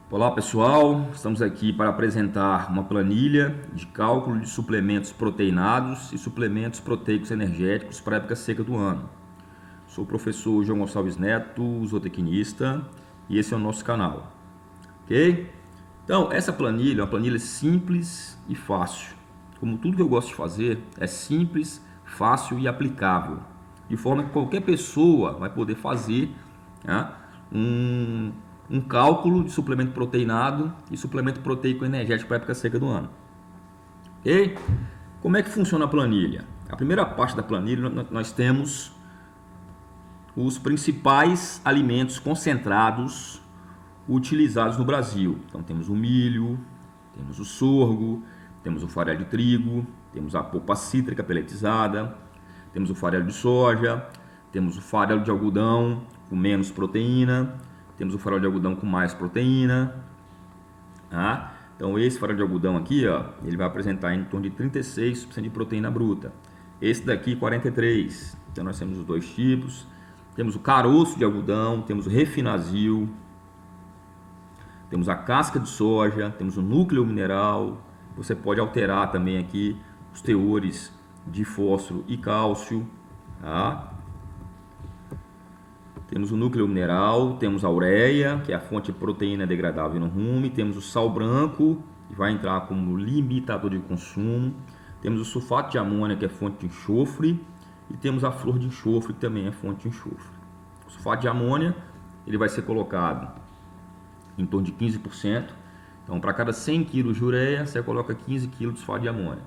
Olá pessoal, estamos aqui para apresentar uma planilha de cálculo de suplementos proteinados e suplementos proteicos energéticos para a época seca do ano. Sou o professor João Gonçalves Neto, zootecnista, e esse é o nosso canal, ok? Então, essa planilha é uma planilha simples e fácil. Como tudo que eu gosto de fazer é simples, fácil e aplicável, de forma que qualquer pessoa vai poder fazer, né, um cálculo de suplemento proteinado e suplemento proteico energético para a época seca do ano. Ok? Como é que funciona a planilha? A primeira parte da planilha nós temos os principais alimentos concentrados utilizados no Brasil. Então temos o milho, temos o sorgo, temos o farelo de trigo, temos a polpa cítrica pelletizada, temos o farelo de soja, temos o farelo de algodão com menos proteína, temos o farelo de algodão com mais proteína. Tá? Então esse farelo de algodão aqui, ó, ele vai apresentar em torno de 36% de proteína bruta. Esse daqui 43%. Então nós temos os dois tipos. Temos o caroço de algodão, temos o refinazil, temos a casca de soja, temos o núcleo mineral. Você pode alterar também aqui os teores de fósforo e cálcio. Tá? Temos o núcleo mineral, temos a ureia, que é a fonte de proteína degradável no rumen, temos o sal branco, que vai entrar como limitador de consumo, temos o sulfato de amônia, que é fonte de enxofre, e temos a flor de enxofre, que também é fonte de enxofre. O sulfato de amônia, ele vai ser colocado em torno de 15%. Então, para cada 100 kg de ureia, você coloca 15 kg de sulfato de amônia.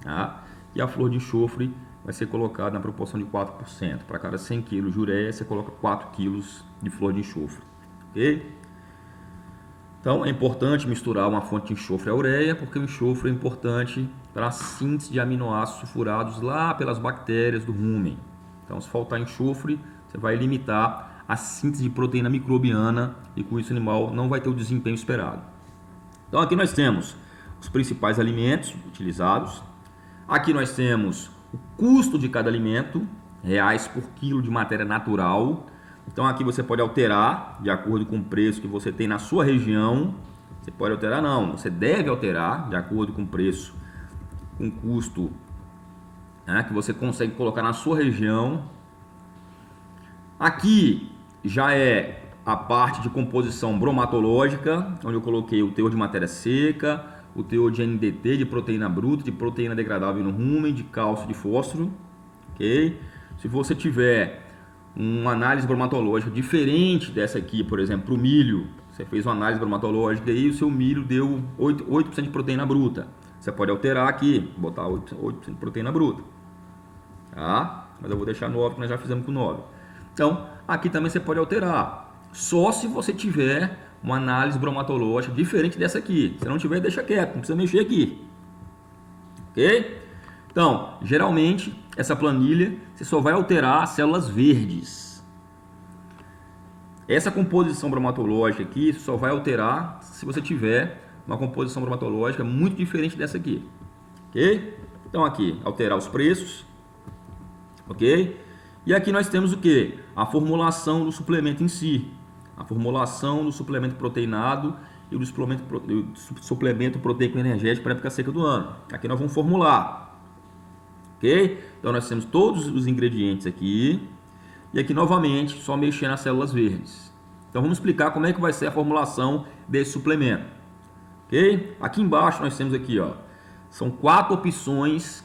Tá? E a flor de enxofre vai ser colocada na proporção de 4%. Para cada 100 kg de ureia, você coloca 4 kg de flor de enxofre. Ok? Então, é importante misturar uma fonte de enxofre à ureia, porque o enxofre é importante para a síntese de aminoácidos sulfurados lá pelas bactérias do rumen. Então, se faltar enxofre, você vai limitar a síntese de proteína microbiana e com isso o animal não vai ter o desempenho esperado. Então, aqui nós temos os principais alimentos utilizados. Aqui nós temos o custo de cada alimento, reais por quilo de matéria natural. Então aqui você pode alterar de acordo com o preço que você tem na sua região. Você pode alterar não, você deve alterar de acordo com o preço, com o custo, né, que você consegue colocar na sua região. Aqui já é a parte de composição bromatológica, onde eu coloquei o teor de matéria seca, o teor de NDT, de proteína bruta, de proteína degradável no rumen, de cálcio, de fósforo. Ok? Se você tiver uma análise bromatológica diferente dessa aqui, por exemplo, para o milho, você fez uma análise bromatológica e o seu milho deu 8% de proteína bruta. Você pode alterar aqui, botar 8% de proteína bruta. Tá? Mas eu vou deixar 9, que nós já fizemos com 9. Então, aqui também você pode alterar. Só se você tiver uma análise bromatológica diferente dessa aqui. Se não tiver, deixa quieto, não precisa mexer aqui. Ok? Então, geralmente, essa planilha, você só vai alterar as células verdes. Essa composição bromatológica aqui só vai alterar se você tiver uma composição bromatológica muito diferente dessa aqui. Ok? Então, aqui, alterar os preços. Ok? E aqui nós temos o que? A formulação do suplemento em si. A formulação do suplemento proteinado e do suplemento proteico energético para a época seca do ano. Aqui nós vamos formular. Ok? Então nós temos todos os ingredientes aqui. E aqui novamente só mexer nas células verdes. Então vamos explicar como é que vai ser a formulação desse suplemento. Ok? Aqui embaixo nós temos aqui, ó, são 4 opções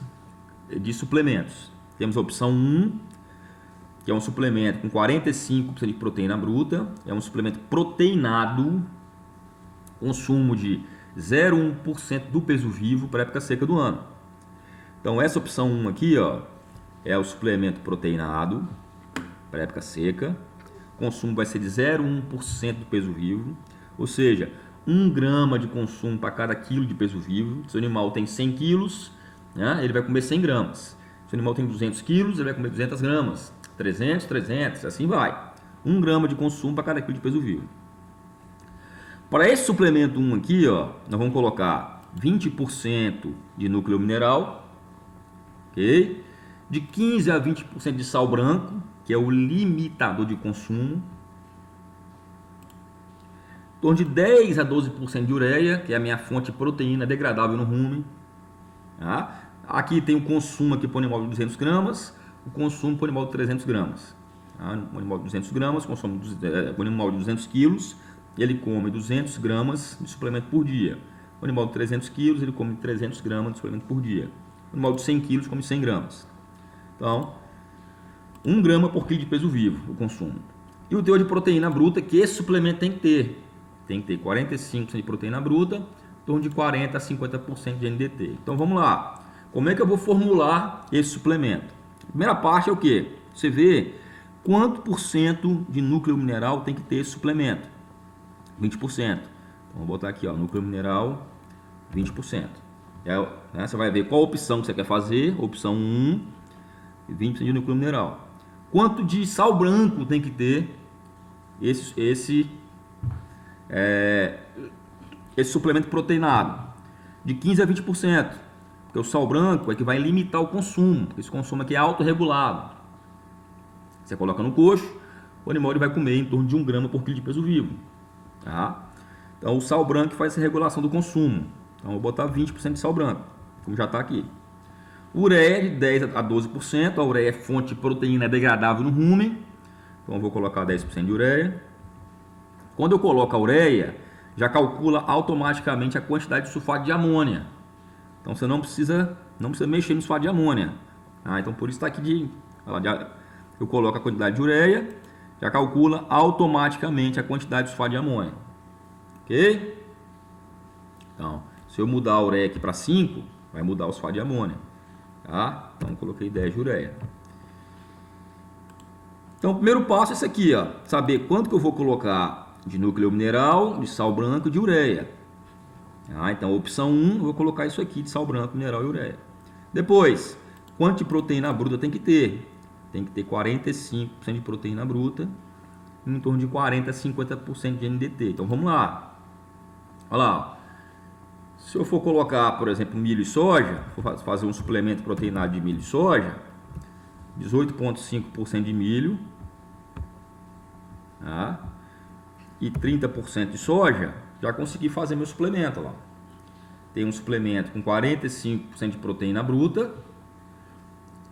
de suplementos. Temos a opção 1, que é um suplemento com 45% de proteína bruta, é um suplemento proteinado, consumo de 0,1% do peso vivo para a época seca do ano. Então essa opção 1 aqui, ó, é o suplemento proteinado para a época seca, o consumo vai ser de 0,1% do peso vivo, ou seja, 1 grama de consumo para cada quilo de peso vivo. Se o animal tem 100 quilos, né, ele vai comer 100 gramas. Se o animal tem 200 quilos, ele vai comer 200 gramas. 300, assim vai. 1 grama de consumo para cada quilo de peso vivo. Para esse suplemento 1 aqui, ó, nós vamos colocar 20% de núcleo mineral, ok? De 15 a 20% de sal branco, que é o limitador de consumo. em torno de 10 a 12% de ureia, que é a minha fonte de proteína degradável no rumen. Tá? Aqui tem o consumo aqui por animal de 200 gramas, o consumo por animal de 300 gramas. Tá? Um animal de 200 gramas, consome um animal de 200 quilos, ele come 200 gramas de suplemento por dia. O animal de 300 quilos, ele come 300 gramas de suplemento por dia. O animal de 100 quilos come 100 gramas. Então, 1 grama por quilo de peso vivo, o consumo. E o teor de proteína bruta que esse suplemento tem que ter. Tem que ter 45% de proteína bruta, em torno de 40% a 50% de NDT. Então vamos lá. Como é que eu vou formular esse suplemento? A primeira parte é o que? Você vê quanto por cento de núcleo mineral tem que ter esse suplemento. 20%. Então vou botar aqui, ó, núcleo mineral, 20%. Você vai ver qual opção que você quer fazer. Opção 1, 20% de núcleo mineral. Quanto de sal branco tem que ter esse suplemento proteinado? De 15% a 20%. Porque o sal branco é que vai limitar o consumo. Esse consumo aqui é autorregulado. Você coloca no coxo, o animal ele vai comer em torno de 1 grama por quilo de peso vivo. Tá? Então o sal branco faz essa regulação do consumo. Então eu vou botar 20% de sal branco, como já está aqui. Ureia de 10 a 12%. A ureia é fonte de proteína degradável no rumen. Então eu vou colocar 10% de ureia. Quando eu coloco a ureia, já calcula automaticamente a quantidade de sulfato de amônia. Então você não precisa mexer no sulfato de amônia. Então por isso está aqui eu coloco a quantidade de ureia, já calcula automaticamente a quantidade de sulfato de amônia. Ok? Então, se eu mudar a ureia aqui para 5, vai mudar o sulfato de amônia. Tá? Então coloquei 10 de ureia. Então o primeiro passo é esse aqui, ó, saber quanto que eu vou colocar de núcleo mineral, de sal branco e de ureia. Então opção 1, eu vou colocar isso aqui de sal branco, mineral e ureia. Depois, quanto de proteína bruta tem que ter? Tem que ter 45% de proteína bruta, em torno de 40 a 50% de NDT. Então vamos lá. Olha lá. Se eu for colocar, por exemplo, milho e soja, for fazer um suplemento proteinado de milho e soja, 18,5% de milho, tá? E 30% de soja, já consegui fazer meu suplemento lá. Tem um suplemento com 45% de proteína bruta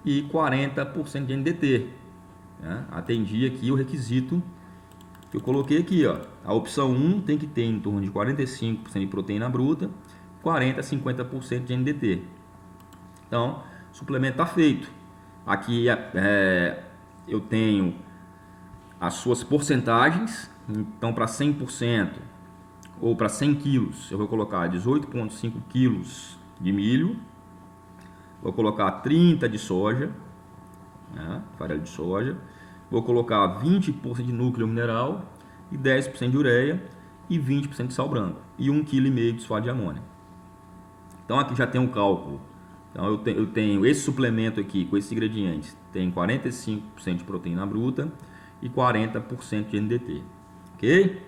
e 40% de NDT. Né? Atendi aqui o requisito que eu coloquei aqui, ó. A opção 1 tem que ter em torno de 45% de proteína bruta, 40% a 50% de NDT. Então, o suplemento está feito. Aqui eu tenho as suas porcentagens. Então, para 100% ou para 100 quilos, eu vou colocar 18,5 quilos de milho. Vou colocar 30 de soja, né, farelo de soja. Vou colocar 20% de núcleo mineral e 10% de ureia e 20% de sal branco e 1,5 kg de sulfato de amônia. Então aqui já tem um cálculo. Então eu tenho esse suplemento aqui com esses ingredientes, tem 45% de proteína bruta e 40% de NDT. Ok?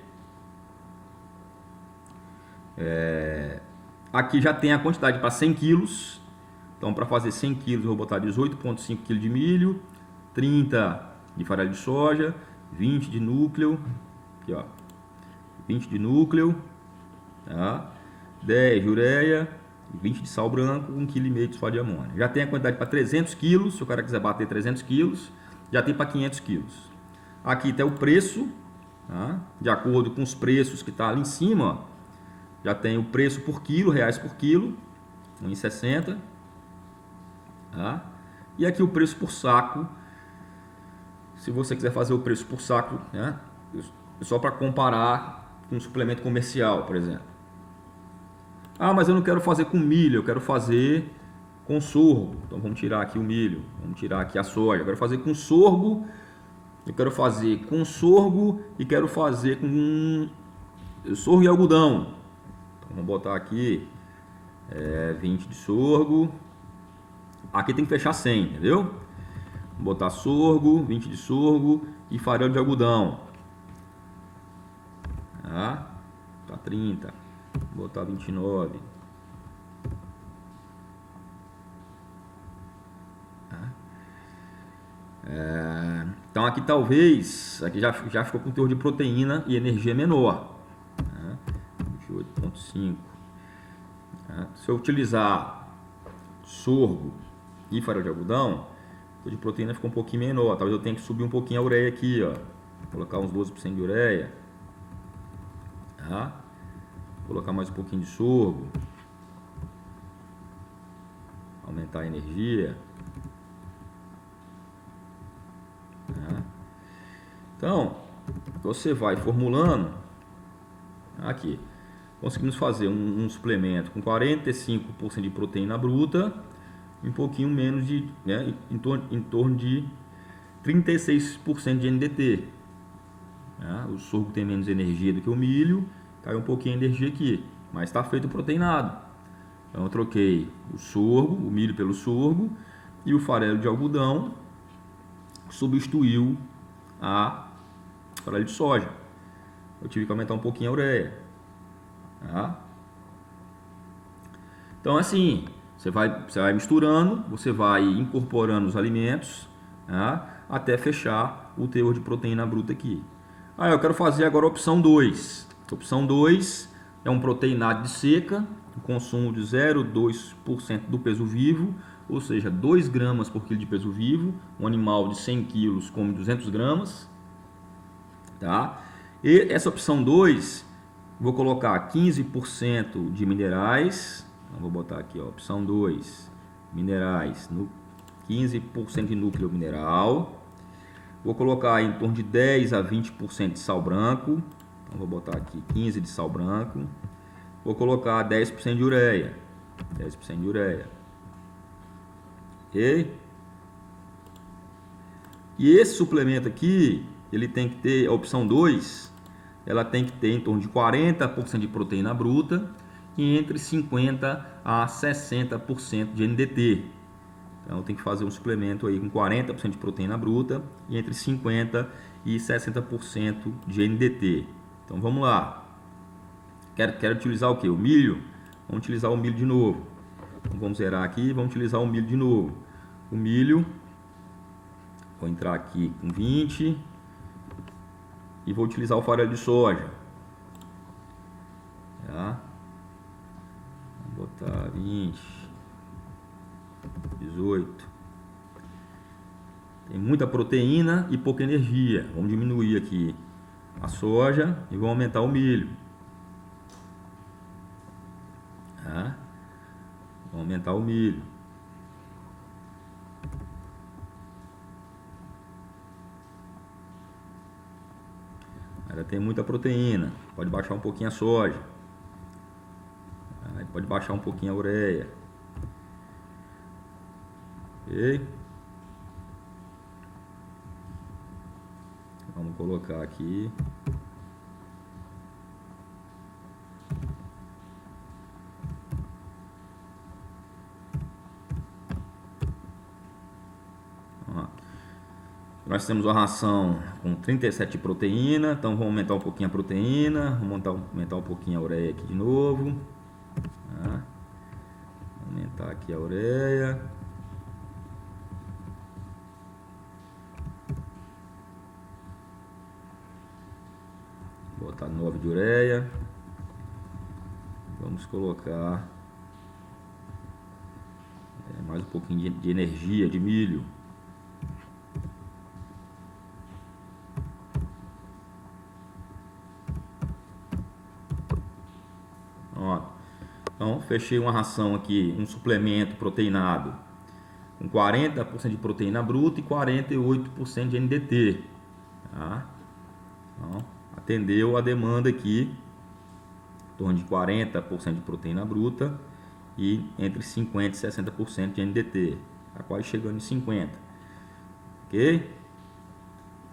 Aqui já tem a quantidade para 100 quilos. Então para fazer 100 quilos eu vou botar 18,5 kg de milho, 30 de farelo de soja, 20 de núcleo, aqui ó, 20 de núcleo, tá? 10 de ureia, 20 de sal branco, 1,5 kg de sulfato de amônia. Já tem a quantidade para 300 kg, se o cara quiser bater 300 kg, já tem para 500 kg. Aqui está o preço, tá? De acordo com os preços que está ali em cima, ó, já tem o preço por quilo, reais por quilo, 1,60. Tá? E aqui o preço por saco. Se você quiser fazer o preço por saco, né? Só para comparar com um suplemento comercial, por exemplo. Mas eu não quero fazer com milho, eu quero fazer com sorgo. Então vamos tirar aqui o milho, vamos tirar aqui a soja. Eu quero fazer com sorgo, eu quero fazer com sorgo e quero fazer com sorgo e algodão. Então vamos botar aqui 20 de sorgo. Aqui tem que fechar 100, entendeu? Vou botar sorgo, 20 de sorgo e farelo de algodão. Tá? 30. Vou botar 29. Tá? Então aqui talvez, aqui já ficou com teor de proteína e energia menor. 28,5. Se eu utilizar sorgo e farelo de algodão, a de proteína fica um pouquinho menor. Talvez eu tenha que subir um pouquinho a ureia aqui, ó. Colocar uns 12% de ureia. Tá? Colocar mais um pouquinho de sorgo. Aumentar a energia. Tá? Então, você vai formulando. Aqui. Conseguimos fazer um suplemento com 45% de proteína bruta e um pouquinho menos de, né, em torno de 36% de NDT. O sorgo tem menos energia do que o milho, caiu um pouquinho de energia aqui, mas está feito proteinado. Então eu troquei o sorgo, o milho pelo sorgo, e o farelo de algodão substituiu a farelo de soja. Eu tive que aumentar um pouquinho a ureia. Então assim, você vai misturando, você vai incorporando os alimentos, até fechar o teor de proteína bruta aqui. Eu quero fazer agora a opção 2. A opção 2 é um proteinado de seca, com consumo de 0,2% do peso vivo, ou seja, 2 gramas por quilo de peso vivo. Um animal de 100 quilos come 200 gramas. Tá? E essa opção 2, vou colocar 15% de minerais. Então, vou botar aqui, ó, opção 2, minerais, 15% de núcleo mineral. Vou colocar em torno de 10 a 20% de sal branco. Então, vou botar aqui 15% de sal branco. Vou colocar 10% de ureia. 10% de ureia. Ok? E esse suplemento aqui, ele tem que ter, a opção 2, ela tem que ter em torno de 40% de proteína bruta e entre 50% a 60% de NDT. Então tem que fazer um suplemento aí com 40% de proteína bruta e entre 50% e 60% de NDT. Então vamos lá. Quero utilizar o que? O milho? Vamos utilizar o milho de novo. Então, vamos zerar aqui e vamos utilizar o milho de novo. O milho, vou entrar aqui com 20 e vou utilizar o farelo de soja. Tá? Vou botar 20, 18. Tem muita proteína e pouca energia. Vamos diminuir aqui a soja e vamos aumentar o milho. Tá? Vamos aumentar o milho. Ainda tem muita proteína. Pode baixar um pouquinho a soja. Pode baixar um pouquinho a ureia. Ok? Vamos colocar aqui. Nós temos uma ração com 37 de proteína, então vamos aumentar um pouquinho a proteína, vamos aumentar um pouquinho a ureia aqui de novo. Tá? Aumentar aqui a ureia. Botar 9 de ureia. Vamos colocar mais um pouquinho de energia de milho. Então, fechei uma ração aqui, um suplemento proteinado com 40% de proteína bruta e 48% de NDT. Tá? Então, atendeu a demanda aqui, em torno de 40% de proteína bruta e entre 50% e 60% de NDT. Está quase chegando em 50%. Ok?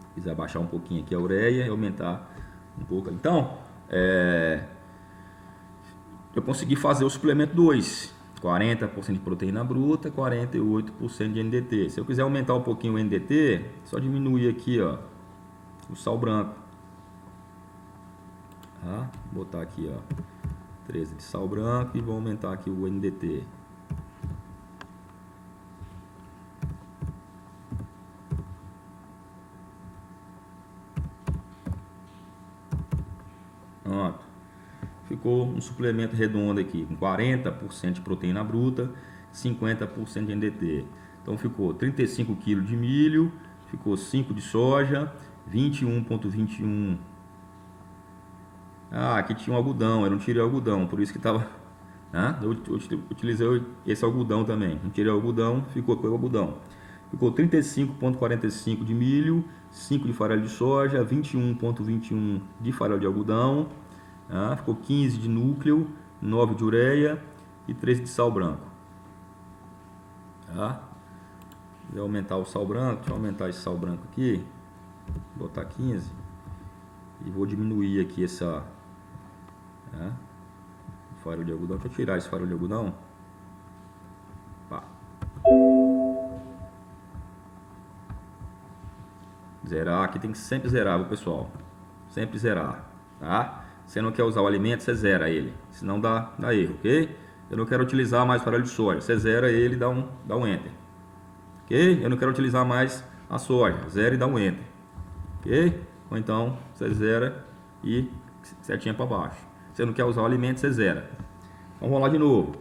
Se quiser baixar um pouquinho aqui a ureia e aumentar um pouco. Então, eu consegui fazer o suplemento 2, 40% de proteína bruta, 48% de NDT. Se eu quiser aumentar um pouquinho o NDT, é só diminuir aqui, ó, o sal branco. Tá? Vou botar aqui, ó, 13 de sal branco e vou aumentar aqui o NDT. Pronto. ficou um suplemento redondo aqui, com 40% de proteína bruta, 50% de NDT. Então ficou 35 kg de milho, ficou 5 de soja, 21,21. Ah, aqui tinha um algodão, eu não tirei o algodão, por isso que estava... Eu utilizei esse algodão também, não tirei o algodão, ficou com o algodão. Ficou 35,45 de milho, 5 de farelo de soja, 21,21 de farelo de algodão, ficou 15 de núcleo, 9 de ureia e 13 de sal branco. Vou aumentar o sal branco, deixa eu aumentar esse sal branco aqui, vou botar 15 e vou diminuir aqui essa farelo de algodão. Deixa eu tirar esse farelo de algodão. Zerar, aqui tem que sempre zerar, viu, pessoal? Sempre zerar, tá? Você não quer usar o alimento, você zera ele, senão dá erro, ok? Eu não quero utilizar mais farelo de soja, você zera ele e dá um enter, ok? Eu não quero utilizar mais a soja, zera e dá um enter, ok? Ou então você zera e setinha para baixo. Você não quer usar o alimento, você zera. Então vamos lá de novo.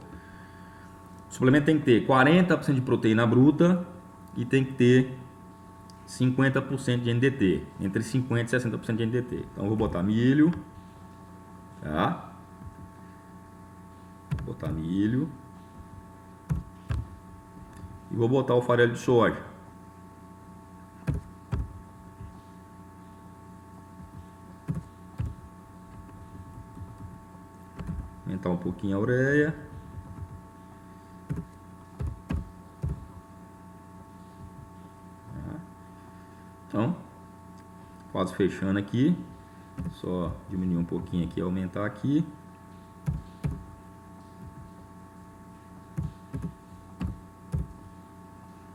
O suplemento tem que ter 40% de proteína bruta e tem que ter 50% de NDT, entre 50% e 60% de NDT. Então eu vou botar milho, tá? Vou botar milho e vou botar o farelo de soja. Aumentar um pouquinho a ureia. Então, quase fechando aqui. Só diminuir um pouquinho aqui, aumentar aqui.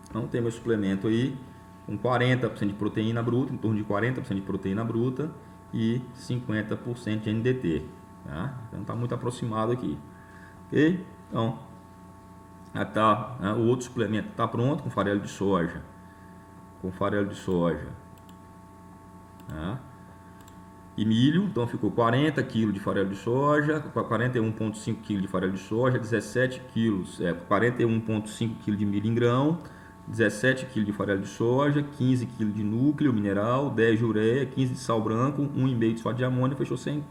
Então tem meu suplemento aí com 40% de proteína bruta, em torno de 40% de proteína bruta e 50% de NDT. Tá? Então está muito aproximado aqui. Ok? Então, o outro suplemento está pronto com farelo de soja. E milho, então ficou 40 kg de farelo de soja, 41,5 kg de farelo de soja, 17 kg, 41,5 kg de milho em grão, 17 kg de farelo de soja, 15 kg de núcleo mineral, 10 de ureia, 15 de sal branco, 1,5 de sulfato de amônio, fechou 100%.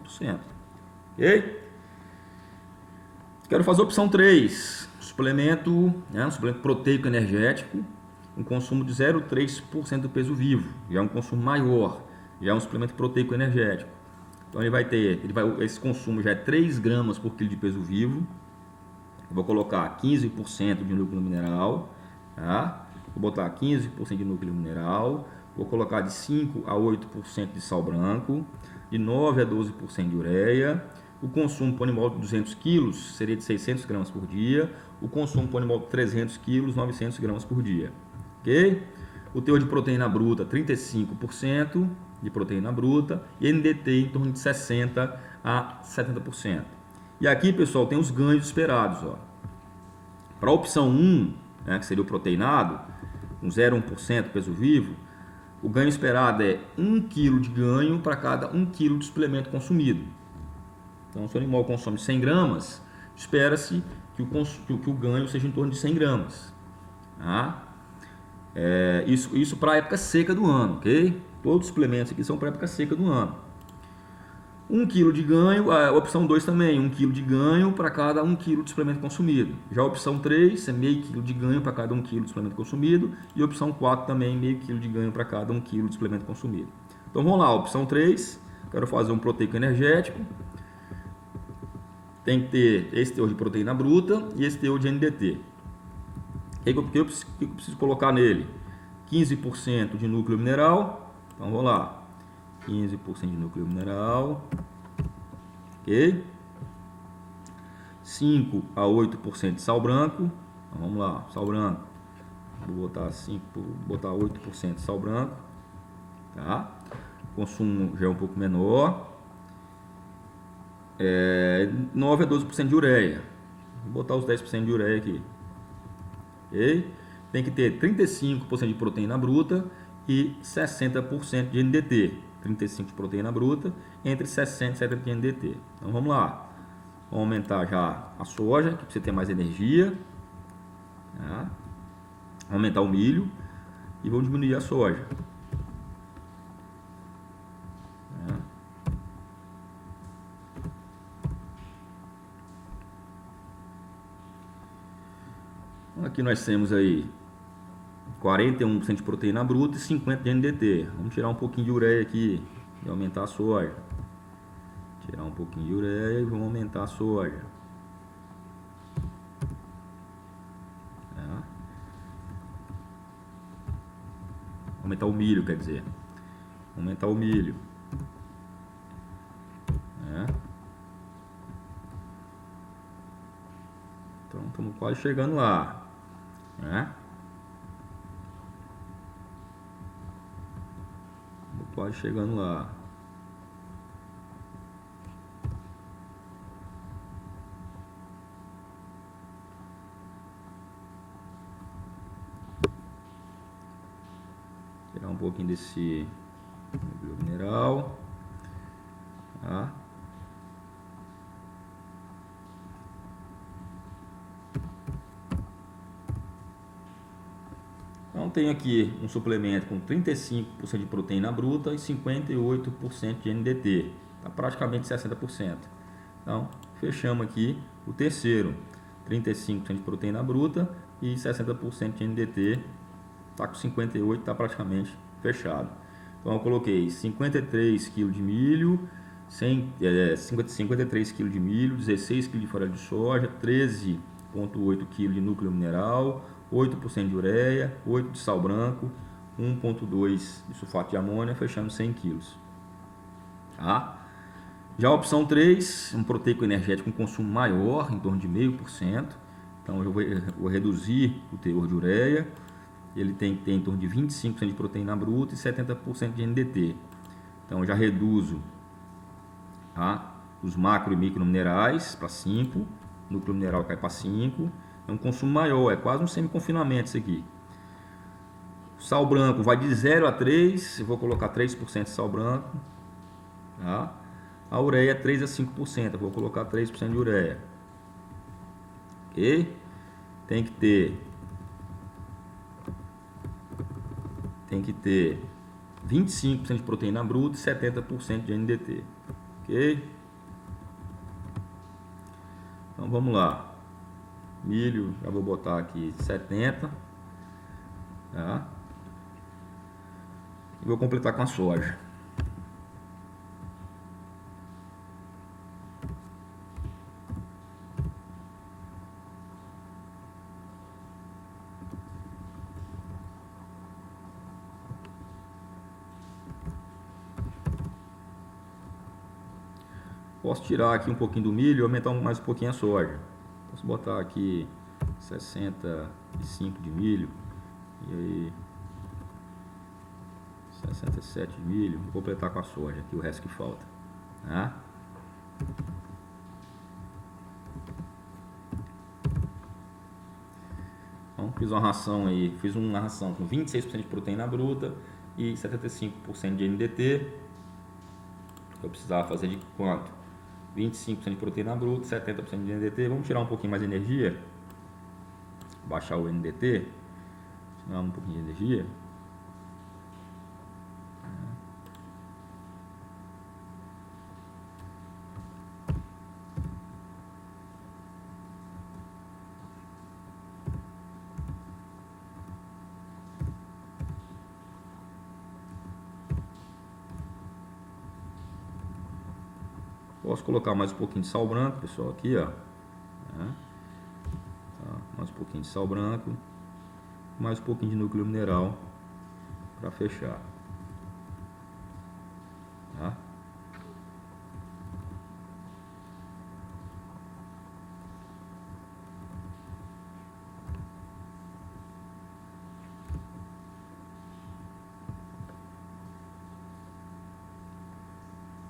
Ok? Quero fazer a opção 3, suplemento, um suplemento proteico energético, um consumo de 0,3% do peso vivo, já é um consumo maior, já é um suplemento proteico energético. Então esse consumo já é 3 gramas por quilo de peso vivo. Eu vou colocar 15% de núcleo mineral, tá? Vou botar 15% de núcleo mineral, vou colocar de 5 a 8% de sal branco, de 9 a 12% de ureia. O consumo por animal de 200 kg seria de 600 gramas por dia, o consumo por animal de 300 kg, 900 gramas por dia. Ok? O teor de proteína bruta, 35% de proteína bruta e NDT em torno de 60% a 70%. E aqui, pessoal, tem os ganhos esperados. Para a opção 1, que seria o proteinado, com 0,1% peso vivo, o ganho esperado é 1 kg de ganho para cada 1 kg de suplemento consumido. Então, se o animal consome 100 gramas, espera-se que o ganho seja em torno de 100 gramas. Tá? Isso para a época seca do ano, ok? Todos os suplementos aqui são para a época seca do ano. 1 kg de ganho, a opção 2 também, 1 kg de ganho para cada 1 kg de suplemento consumido. Já a opção 3 é meio quilo de ganho para cada 1 kg de suplemento consumido. E a opção 4 também, meio quilo de ganho para cada 1 kg de suplemento consumido. Então vamos lá, opção 3, quero fazer um proteico energético. Tem que ter esse teor de proteína bruta e esse teor de NDT. O que eu preciso colocar nele? 15% de núcleo mineral. Então vamos lá. 15% de núcleo mineral. Ok? 5 a 8% de sal branco. Então vamos lá, sal branco. Vou botar 8% de sal branco. Tá? O consumo já é um pouco menor. 9 a 12% de ureia. Vou botar os 10% de ureia aqui. Okay? Tem que ter 35% de proteína bruta e 60% de NDT. 35% de proteína bruta entre 60% e 70% de NDT. Então vamos lá. Vamos aumentar já a soja, que você tem mais energia. Tá? Vamos aumentar o milho e vamos diminuir a soja. Aqui nós temos aí 41% de proteína bruta e 50% de NDT. Vamos tirar um pouquinho de ureia aqui e aumentar a soja. Tirar um pouquinho de ureia e vamos aumentar a soja. Aumentar o milho, quer dizer. Aumentar o milho. Então estamos quase chegando lá. Estamos quase chegando lá. Tirar um pouquinho desse mineral. Tá? Então tem aqui um suplemento com 35% de proteína bruta e 58% de NDT. Está praticamente 60%. Então fechamos aqui o terceiro. 35% de proteína bruta e 60% de NDT. Está com 58%, está praticamente fechado. Então eu coloquei 53 kg de milho, 53 kg de milho, 16 kg de farelo de soja, 13,8 kg de núcleo mineral, 8% de ureia, 8 de sal branco, 1,2 de sulfato de amônia, fechando 100 kg. Tá? Já a opção 3, um proteico energético com consumo maior, em torno de 0,5%. Então eu vou reduzir o teor de ureia. Ele tem que ter em torno de 25% de proteína bruta e 70% de NDT. Então eu já reduzo, tá, os macro e micro minerais para 5, núcleo mineral cai para 5. É um consumo maior, é quase um semi-confinamento isso aqui. O sal branco vai de 0 a 3, eu vou colocar 3% de sal branco. Tá? A ureia é 3 a 5%, eu vou colocar 3% de ureia. Ok? Tem que ter 25% de proteína bruta e 70% de NDT. Ok? Então vamos lá. Milho, já vou botar aqui 70. Tá? E vou completar com a soja. Posso tirar aqui um pouquinho do milho e aumentar mais um pouquinho a soja. Posso botar aqui 65 de milho e aí 67 de milho. Vou completar com a soja aqui o resto que falta. Tá? Então fiz uma ração aí, com 26% de proteína bruta e 75% de NDT. Eu precisava fazer de quanto? 25% de proteína bruta, 70% de NDT. Vamos tirar um pouquinho mais de energia. Baixar o NDT. Tirar um pouquinho de energia. Posso colocar mais um pouquinho de sal branco, pessoal, aqui, ó. Tá? Mais um pouquinho de sal branco, mais um pouquinho de núcleo mineral para fechar. Tá?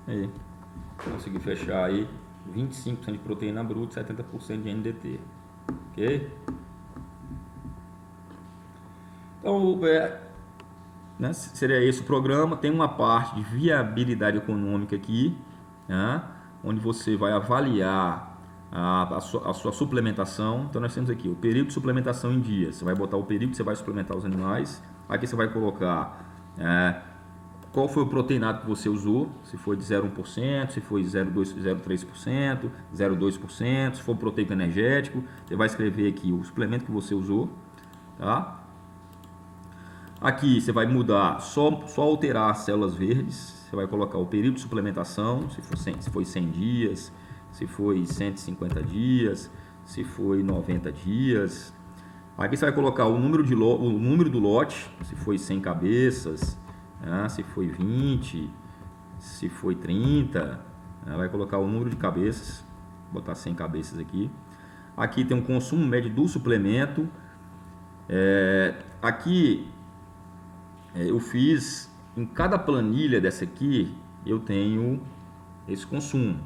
Aí, consegui fechar aí 25% de proteína bruta e 70% de NDT. Ok? Então, né, seria esse o programa. Tem uma parte de viabilidade econômica aqui, né, onde você vai avaliar a sua suplementação. Então nós temos aqui o período de suplementação em dias. Você vai botar o período que você vai suplementar os animais. Aqui você vai colocar qual foi o proteinado que você usou, se foi de 0,1%, se foi 0,3%, 0,2%, se for proteico energético. Você vai escrever aqui o suplemento que você usou, tá? Aqui você vai mudar, só alterar as células verdes. Você vai colocar o período de suplementação, se foi 100 dias, se foi 150 dias, se foi 90 dias. Aqui você vai colocar o número do lote, se foi 100 cabeças, se foi 20, se foi 30. Vai colocar o número de cabeças, botar 100 cabeças aqui. Aqui tem um consumo médio do suplemento. Aqui eu fiz, em cada planilha dessa aqui, eu tenho esse consumo.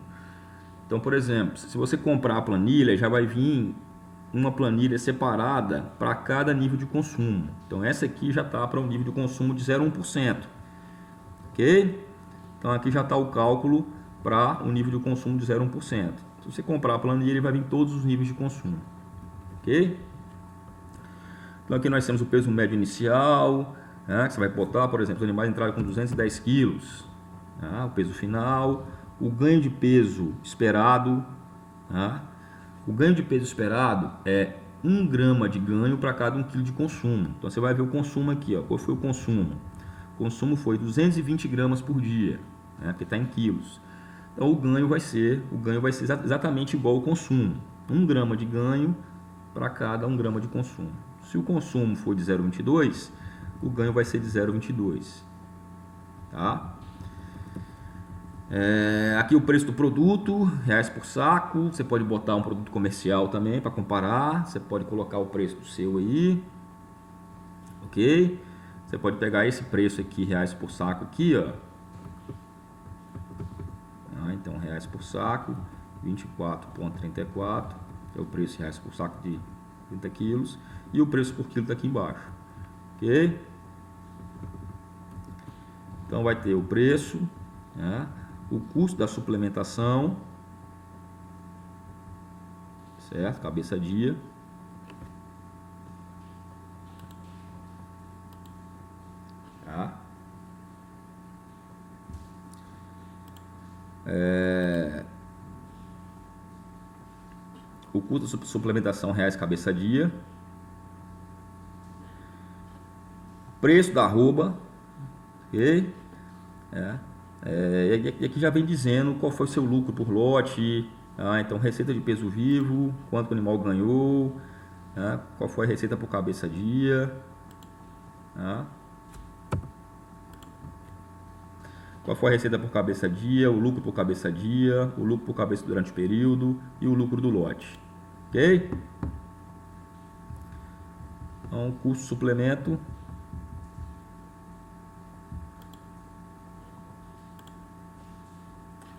Então, por exemplo, se você comprar a planilha, já vai vir uma planilha separada para cada nível de consumo. Então, essa aqui já está para um nível de consumo de 0,1%. Ok? Então, aqui já está o cálculo para um nível de consumo de 0,1%. Se você comprar a planilha, vai vir todos os níveis de consumo. Ok? Então, aqui nós temos o peso médio inicial, que você vai botar, por exemplo, os animais entraram com 210 quilos, o peso final, o ganho de peso esperado. O ganho de peso esperado é 1 grama de ganho para cada 1 quilo de consumo. Então você vai ver o consumo aqui, qual foi o consumo? O consumo foi 220 gramas por dia, porque está em quilos. Então o ganho vai ser exatamente igual ao consumo, 1 grama de ganho para cada 1 grama de consumo. Se o consumo for de 0,22, o ganho vai ser de 0,22, tá? Aqui o preço do produto, reais por saco. Você pode botar um produto comercial também para comparar. Você pode colocar o preço do seu aí, ok? Você pode pegar esse preço aqui, reais por saco aqui, ó. Então reais por saco, 24,34 é o preço reais por saco de 30 quilos, e o preço por quilo está aqui embaixo, ok? Então vai ter o preço, o custo da suplementação, certo? Cabeça dia. Tá? O custo da suplementação reais cabeça dia. Preço da arroba, ok? E aqui já vem dizendo qual foi o seu lucro por lote, então receita de peso vivo, quanto o animal ganhou, qual foi a receita por cabeça dia, qual foi a receita por cabeça dia, o lucro por cabeça dia, o lucro por cabeça durante o período e o lucro do lote, ok? Então, custo suplemento.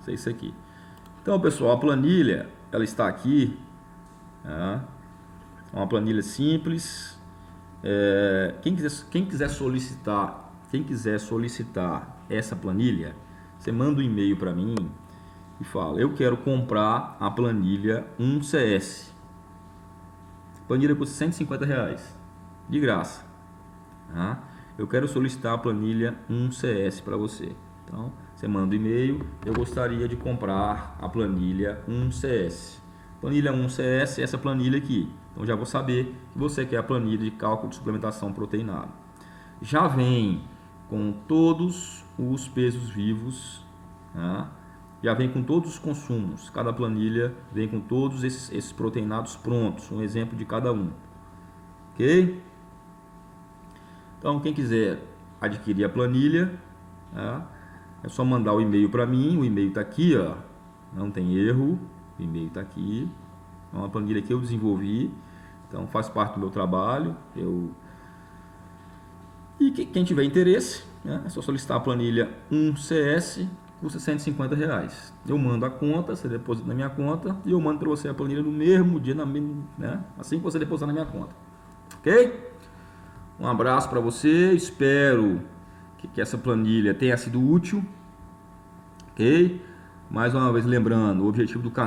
É isso aqui. Então, pessoal, a planilha, ela está aqui. É uma planilha simples. Quem quiser solicitar essa planilha, você manda um e-mail para mim e fala: eu quero comprar a planilha 1CS. A planilha custa R$150, de graça. Eu quero solicitar a planilha 1CS para você. Então, você manda um e-mail: eu gostaria de comprar a planilha 1CS. Planilha 1CS é essa planilha aqui. Então já vou saber que você quer a planilha de cálculo de suplementação proteinada. Já vem com todos os pesos vivos, já vem com todos os consumos. Cada planilha vem com todos esses proteinados prontos, um exemplo de cada um. Ok? Então quem quiser adquirir a planilha, é só mandar o e-mail para mim. O e-mail está aqui, ó. Não tem erro. O e-mail está aqui. É uma planilha que eu desenvolvi. Então faz parte do meu trabalho. E quem tiver interesse, é só solicitar a planilha 1CS, custa R$150. Eu mando a conta, você deposita na minha conta e eu mando para você a planilha no mesmo dia, assim que você depositar na minha conta. Ok? Um abraço para você. Espero que essa planilha tenha sido útil, ok? Mais uma vez lembrando, o objetivo do canal